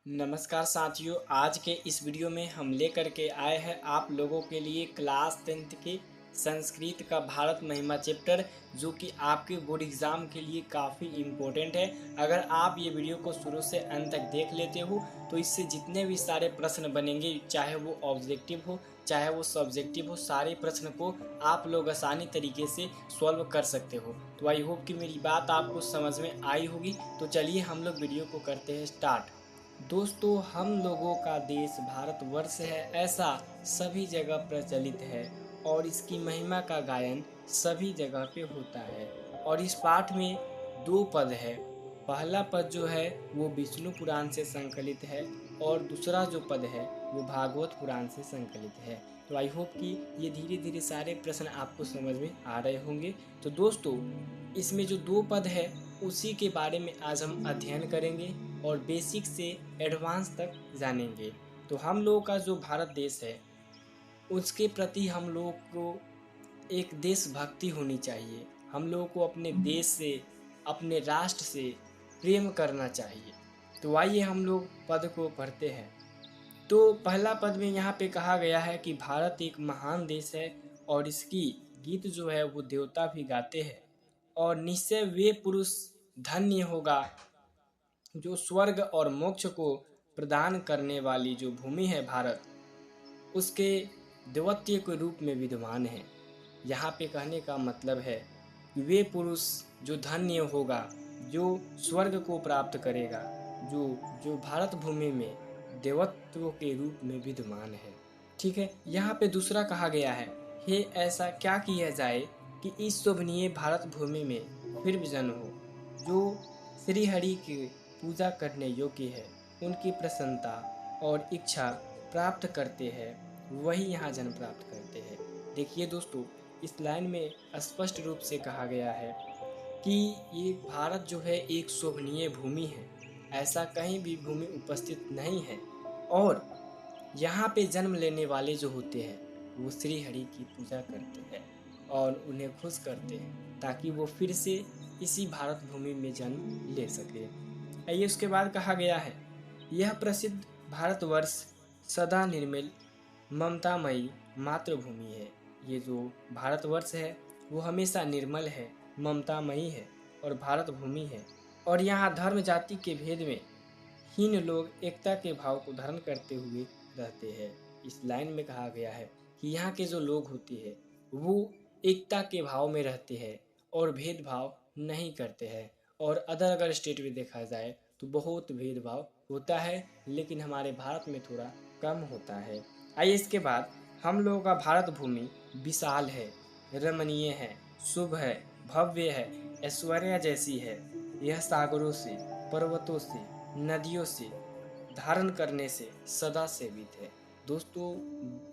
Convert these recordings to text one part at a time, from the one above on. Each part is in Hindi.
नमस्कार साथियों, आज के इस वीडियो में हम लेकर के आए हैं आप लोगों के लिए क्लास 10th के संस्कृत का भारत महिमा चैप्टर, जो कि आपके बोर्ड एग्ज़ाम के लिए काफ़ी इम्पोर्टेंट है। अगर आप ये वीडियो को शुरू से अंत तक देख लेते हो तो इससे जितने भी सारे प्रश्न बनेंगे, चाहे वो ऑब्जेक्टिव हो चाहे वो सब्जेक्टिव हो, सारे प्रश्न को आप लोग आसानी तरीके से सॉल्व कर सकते हो। तो आई होप कि मेरी बात आपको समझ में आई होगी। तो चलिए हम लोग वीडियो को करते हैं स्टार्ट। दोस्तों, हम लोगों का देश भारतवर्ष है, ऐसा सभी जगह प्रचलित है और इसकी महिमा का गायन सभी जगह पे होता है। और इस पाठ में दो पद है। पहला पद जो है वो विष्णु पुराण से संकलित है और दूसरा जो पद है वो भागवत पुराण से संकलित है। तो आई होप कि ये धीरे धीरे सारे प्रश्न आपको समझ में आ रहे होंगे। तो दोस्तों, इसमें जो दो पद है उसी के बारे में आज हम अध्ययन करेंगे और बेसिक से एडवांस तक जानेंगे। तो हम लोगों का जो भारत देश है उसके प्रति हम लोगों को एक देशभक्ति होनी चाहिए। हम लोगों को अपने देश से, अपने राष्ट्र से प्रेम करना चाहिए। तो आइए हम लोग पद को पढ़ते हैं। तो पहला पद में यहाँ पे कहा गया है कि भारत एक महान देश है और इसकी गीत जो है वो देवता भी गाते हैं और निश्चय वे पुरुष धन्य होगा जो स्वर्ग और मोक्ष को प्रदान करने वाली जो भूमि है भारत, उसके द्वितीय के रूप में विद्यमान है। यहाँ पे कहने का मतलब है कि वे पुरुष जो धन्य होगा, जो स्वर्ग को प्राप्त करेगा, जो जो भारत भूमि में देवत्व के रूप में विद्यमान है। ठीक है, यहाँ पे दूसरा कहा गया है, हे ऐसा क्या किया जाए कि इस शोभनीय भारत भूमि में फिर जन्म हो, जो श्री हरि की पूजा करने योग्य है, उनकी प्रसन्नता और इच्छा प्राप्त करते हैं, वही यहाँ जन्म प्राप्त करते हैं। देखिए दोस्तों, इस लाइन में स्पष्ट रूप से कहा गया है कि ये भारत जो है एक शोभनीय भूमि है, ऐसा कहीं भी भूमि उपस्थित नहीं है। और यहाँ पे जन्म लेने वाले जो होते हैं वो श्री हरि की पूजा करते हैं और उन्हें खुश करते हैं ताकि वो फिर से इसी भारत भूमि में जन्म ले सके। आइए उसके बाद कहा गया है, यह प्रसिद्ध भारतवर्ष सदा निर्मल ममतामयी मातृभूमि है। ये जो भारतवर्ष है वो हमेशा निर्मल है, ममतामयी है और भारत भूमि है। और यहाँ धर्म जाति के भेद में हीन लोग एकता के भाव को धारण करते हुए रहते हैं। इस लाइन में कहा गया है कि यहाँ के जो लोग होते हैं वो एकता के भाव में रहते हैं और भेदभाव नहीं करते हैं। और अगर स्टेट में देखा जाए तो बहुत भेदभाव होता है, लेकिन हमारे भारत में थोड़ा कम होता है। आइए इसके बाद, हम लोगों का भारत भूमि विशाल है, रमणीय है, शुभ है, भव्य है, ऐश्वर्या जैसी है। यह सागरों से, पर्वतों से, नदियों से धारण करने से सदा सेवित है। दोस्तों,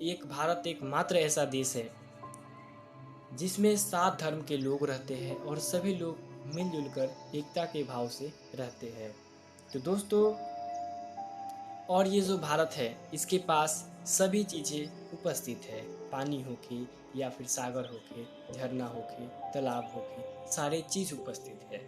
एक भारत एकमात्र ऐसा देश है जिसमें 7 धर्म के लोग रहते हैं और सभी लोग मिलजुल कर एकता के भाव से रहते हैं। तो दोस्तों, और ये जो भारत है इसके पास सभी चीज़ें उपस्थित है, पानी हो के या फिर सागर हो के, झरना हो के, तालाब हो के, सारे चीज़ उपस्थित है।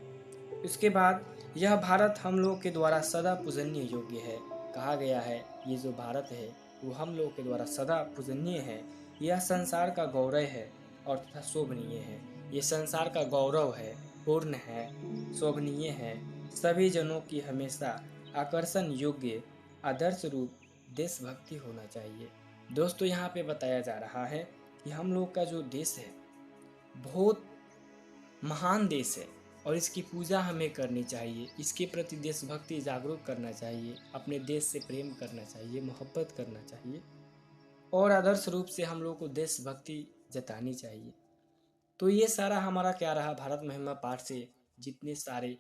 उसके बाद, यह भारत हम लोग के द्वारा सदा पूजनीय योग्य है। कहा गया है ये जो भारत है वो हम लोग के द्वारा सदा पूजनीय है। यह संसार का गौरव है और तथा शोभनीय है। ये संसार का गौरव है, पूर्ण है, शोभनीय है, सभी जनों की हमेशा आकर्षण योग्य आदर्श रूप देशभक्ति होना चाहिए। दोस्तों, यहाँ पे बताया जा रहा है कि हम लोग का जो देश है बहुत महान देश है और इसकी पूजा हमें करनी चाहिए, इसके प्रति देशभक्ति जागरूक करना चाहिए, अपने देश से प्रेम करना चाहिए, मोहब्बत करना चाहिए और आदर्श रूप से हम लोग को देशभक्ति जतानी चाहिए। तो ये सारा हमारा क्या रहा, भारत महिमा पाठ से जितने सारे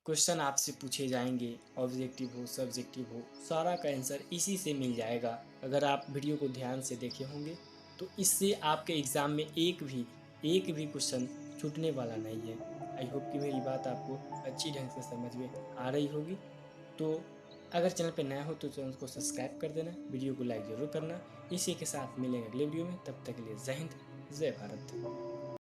क्वेश्चन आपसे पूछे जाएंगे, ऑब्जेक्टिव हो सब्जेक्टिव हो, सारा का आंसर इसी से मिल जाएगा। अगर आप वीडियो को ध्यान से देखे होंगे तो इससे आपके एग्ज़ाम में एक भी क्वेश्चन छूटने वाला नहीं है। आई होप कि मेरी बात आपको अच्छी ढंग से समझ में आ रही होगी। तो अगर चैनल पे नया हो तो चैनल को सब्सक्राइब कर देना, वीडियो को लाइक ज़रूर करना। इसी के साथ मिलेंगे अगले वीडियो में, तब तक के लिए जय हिंद, जय भारत।